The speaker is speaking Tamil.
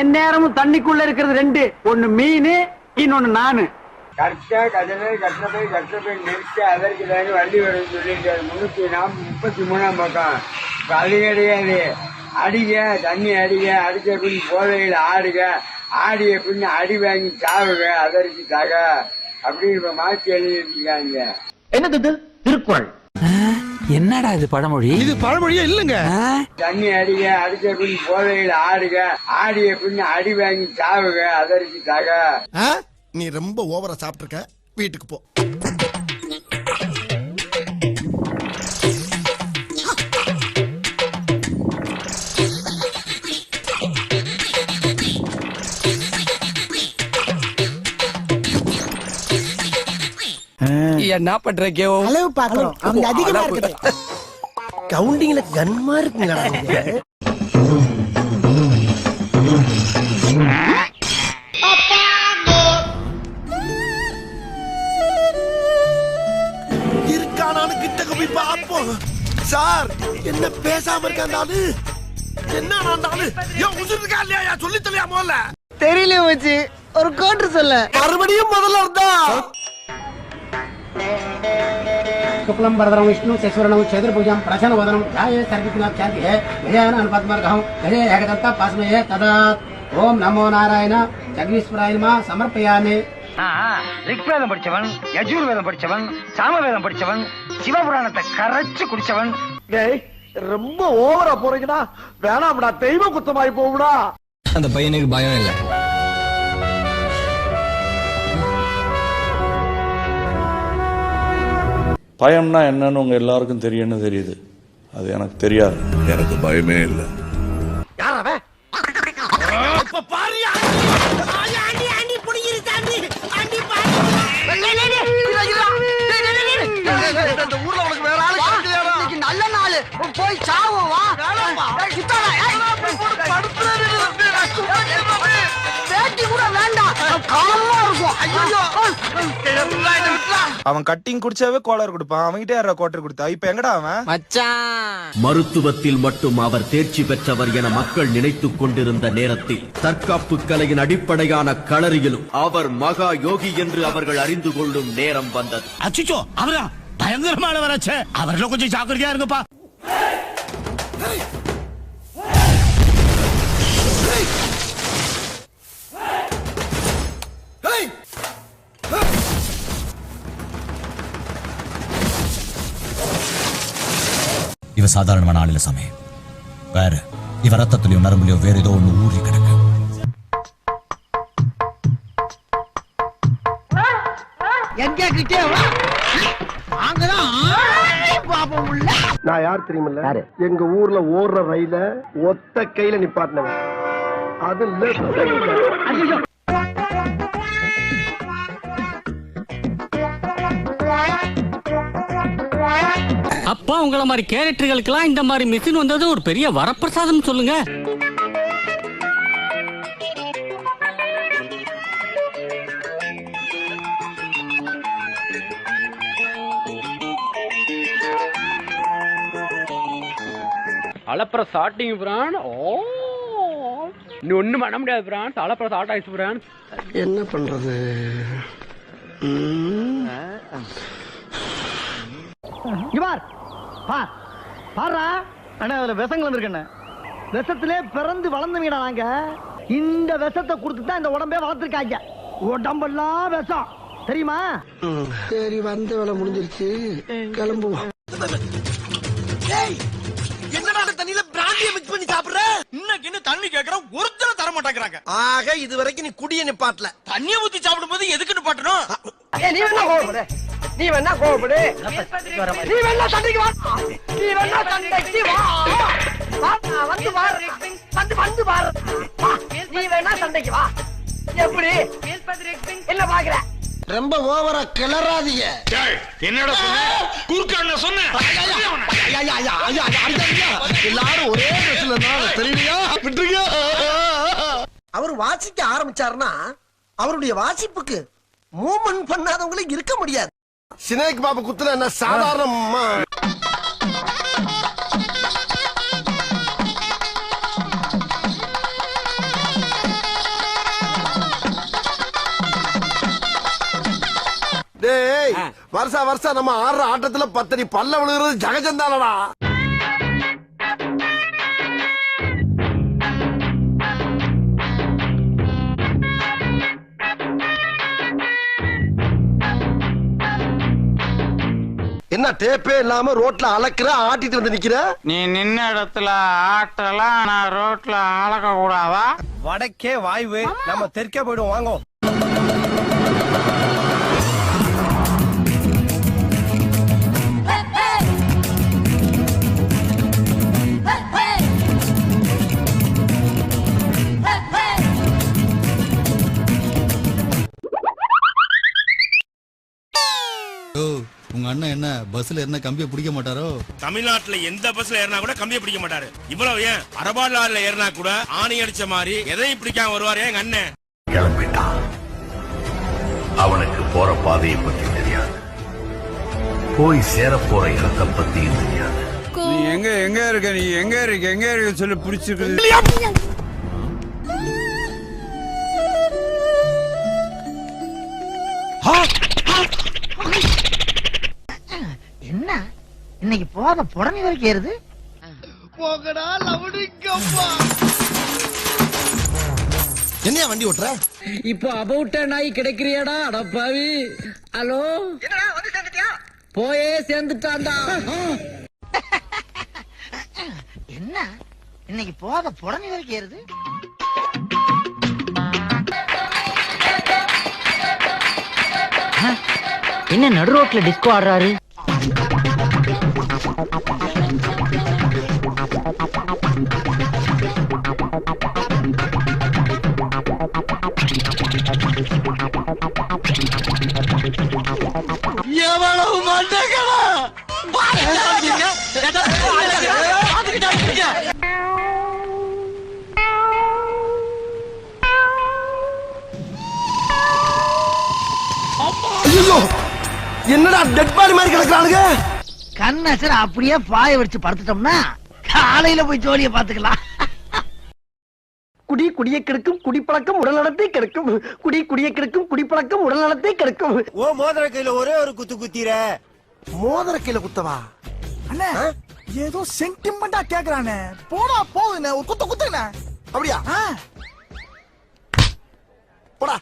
என் நேரமும் தண்ணிக்குள்ள இருக்கிறது ரெண்டு, ஒண்ணு மீன், இன்னொன்னு நானு. கரெக்டா கடலை கட்டப்பை நெரிச்சு அதற்கு தாங்க வண்டி வரும் சொல்லிட்டாரு. 333ஆம் பக்கம். அது கிடையாது. அடிங்க தண்ணி அடிங்க, அடிச்ச பின் போதையில் ஆடுக, ஆடிய பின் அடி வாங்கி சாவுக, அதற்கு தக அப்படின்னு மாற்றி எழுதிருக்காங்க. என்னது திருக்குறள்? என்னடா இது பழமொழி? இது பழமொழியே இல்லங்க. தண்ணி அடிங்க, அடிச்ச பின் போதையில் ஆடுக, ஆடிய பின் அடி வாங்கி சாவுக, அதற்கு தக. நீ ரொம்ப ஓவரா சாப்பிட்டுருக்க, வீட்டுக்கு போ. என்ன பண்றீங்க? அளவு பாக்குறோம். அவங்க அதிகமா இருக்குது. கவுண்டிங்ல கன்மா இருக்குங்க. இருக்கானான்னு கிட்டக்கு போய் பாப்போம். சார் என்ன பேசாம இருக்காண்டாலு? என்ன ஆனாண்டாலு? உசுருக்கா இல்லையா? சொல்லி சொல்லியா முதல்ல? தெரியல வச்சு ஒரு கோட்டு சொல்ல. மறுபடியும் முதல்ல இருந்தா शुक्लम वरदरम विष्णु शशिवर्णम चतुर्भुजं प्रसन्नवदनं ध्याये सर्वविघ्नोपशान्तिः गजानन अनुपद्मर्कं गजे एकदन्ता पास्महे तदा ओम नमो नारायण जगदीश्वराय नमः समर्पयामि. ரிக்வேதம் படிச்சவன், யஜுர்வேதம் படிச்சவன், சாமவேதம் படிச்சவன், சிவபுராணத்தை கரைச்சு குடிச்சவன். ரொம்ப ஓவரா போறீங்கடா. வேணாம்டா, தெய்வ குத்தமாயி போகுடா. அந்த பையனுக்கு பயம் இல்ல. பயம்னா என்னன்னு உங்க எல்லாருக்கும் தெரியும்னு தெரியுது. அது எனக்கு தெரியாது. எனக்கு பயமே இல்லை. ஊர்ல உனக்கு வேற ஆளு நல்ல நாள் போய் சாவோம். அவன் கட்டிங் குடிச்சாவே கோளாறு கொடுப்பான். அவன்கிட்ட யாரா கோட்டர் கொடுத்தா? இப்ப எங்கடா அவன்? மருத்துவத்தில் மட்டும் அவர் தேர்ச்சி பெற்றவர் என மக்கள் நினைத்துக் கொண்டிருந்த நேரத்தில் தற்காப்பு கலையின் அடிப்படையான களரியிலும் அவர் மகா யோகி என்று அவர்கள் அறிந்து கொள்ளும் நேரம் வந்தது. அச்சோ, அவரா பயங்கரமான வராச்சே. அவர்ல கொஞ்சம் ஜாக்கிரதையா இருங்கப்பா. இவ சாதாரணமான ஆளில சாமி. வேற இவ ரத்தத்திலயோ நரம்புலயோ வேற ஏதோ ஒண்ணு ஊறி கிடக்கு. எங்க கிட்டே வா. அங்கதான் பாப்போம் உள்ள. நான் யார் தெரியுமில்ல? எங்க ஊர்ல ஓடுற ரயில ஒத்த கையில நிப்பாட்டினவன். அது அப்பா உங்கள மாதிரி கேரக்டர்களுக்கெல்லாம் இந்த மாதிரி மிஷின் வந்தது ஒரு பெரிய வரப்பிரசாதம் சொல்லுங்க. அலப்பற சாட்டிங் பிரான். இன்னும் ஒண்ணும் பண்ண முடியாது பிரான். அலப்பற சாட் ஆயிடுச்சு பிரான். என்ன பண்றது? பாரா அண்ணா, அதுல விஷங்கள் வந்திருக்கண்ண. விஷத்திலே பிறந்து வளர்ந்தவங்கடா நாங்க. இந்த விஷத்தை கொடுத்துதான் இந்த உடம்பே வளர்த்துருக்காங்க. உடம்பெல்லாம் விஷம் தெரியுமா? சரி, வந்த வேலை முடிஞ்சிருச்சு, கிளம்புவோம். என்னடா தண்ணியில பிராந்திய மிக்ஸ் பண்ணி சாப்பிடுற? இன்னைக்கு என்ன தண்ணி கேக்குறோம், ஒருத்தர தர மாட்டேங்கிறாங்க. ஆக இது வரைக்கும் நீ குடிய நிப்பாட்டல. தண்ணிய ஊத்தி சாப்பிடும் போது எதுக்கு நிப்பாட்டணும்? நீ வேணா கோபப்படு, நீ வேணா கோபப்படு, நீ வேணா சண்டைக்கு வா, நீ வேணா சண்டைக்கு வா. வந்து பாரு, வந்து பாரு, நீ வேணா சண்டைக்கு வா. எப்படி என்ன பாக்குற? ரொம்ப ஓவரா கிளறாதீங்க. என்னடா சொன்ன? குறுக்கான சொன்ன. எல்லாரும் ஒரே ட்ரெஸ்ல இருந்தாலும் தெரியலையா? விட்டுருங்க. அவர் வாசிக்க ஆரம்பிச்சாருன்னா அவருடைய வாசிப்புக்கு மூவ்மெண்ட் பண்ணாதவங்களே இருக்க முடியாது. சினேக் பாபு குத்துல என்ன சாதாரணமா? டேய் வருஷம் நம்ம ஆடுற ஆட்டத்துல 10 அடி பல்ல விழுகிறது ஜகஜந்தானடா. என்ன டேப்பே இல்லாம ரோட்ல அளக்குற ஆட்டிட்டு வந்து நிக்கிற? நீ நின்ன இடத்துல ஆட்டலாம், நான் ரோட்ல அளக்க கூடாதா? வடக்கே வாய்வு, நம்ம தெற்கே போயிடுவோம் வாங்க. உங்க அண்ணன் என்ன பஸ்ல என்ன கம்பியை பிடிக்க மாட்டாரோ? தமிழ்நாட்டுல எந்த பஸ்ல ஏறினா கூட கம்பியை பிடிக்க மாட்டாரு. இவ்வளவு ஏன் அரபாடுல ஏறினா கூட ஆணி அடிச்ச மாதிரி எதையும் பிடிக்காம வருவாரு எங்க அண்ணன். கிளம்பிட்டான். அவனுக்கு போற பாதையை பத்தி தெரியாது, போய் சேர போற இடத்தை பத்தியும் தெரியாது. நீ எங்க இருக்க, நீ எங்க இருக்க சொல்லி பிடிச்சிருக்கு. என்ன இன்னைக்கு போத புடனி வரைக்கும் ஏறுது? போகடா லவுடிங்கப்பா. என்னையா வண்டி ஓட்டுற? இப்போ அபவுட்ட நாய் கிடைக்கிறியாடா அடப்பாவி. ஹலோ என்னடா வந்து சேர்ந்துட்டியா? போயே சேர்ந்துட்டான்டா. என்ன இன்னைக்கு போத புடனி வரைக்கும் ஏறுது? என்ன நடு ரோட்ல டிஸ்கோ ஆடுறாரு? எவ்வளவு மண்டகடா. என்னடா டெட் பாடி மாதிரி கிடக்குறானுங்க. கண்ணசர் அப்படியே பாய வச்சு படுத்துட்டோம்னா காலையில போய் ஜோலியை பாத்துக்கலாம். குடி குடியை கெடுக்கும் குடிப்பழக்கம் உடல் நலத்தை கெடுக்கும். குடியை கெடுக்கும் குடிப்பழக்கம் உடல் நலத்தை கெடுக்கும். ஓ மோதிர கையில ஒரே ஒரு குத்து குத்திர. மோதிர கையில குத்தவா? அண்ணா ஏதோ சென்டிமெண்டா கேக்குறானே, போடா போகுதுண்ணே, ஒரு குத்த குத்துண்ணே. அப்படியா? போடா.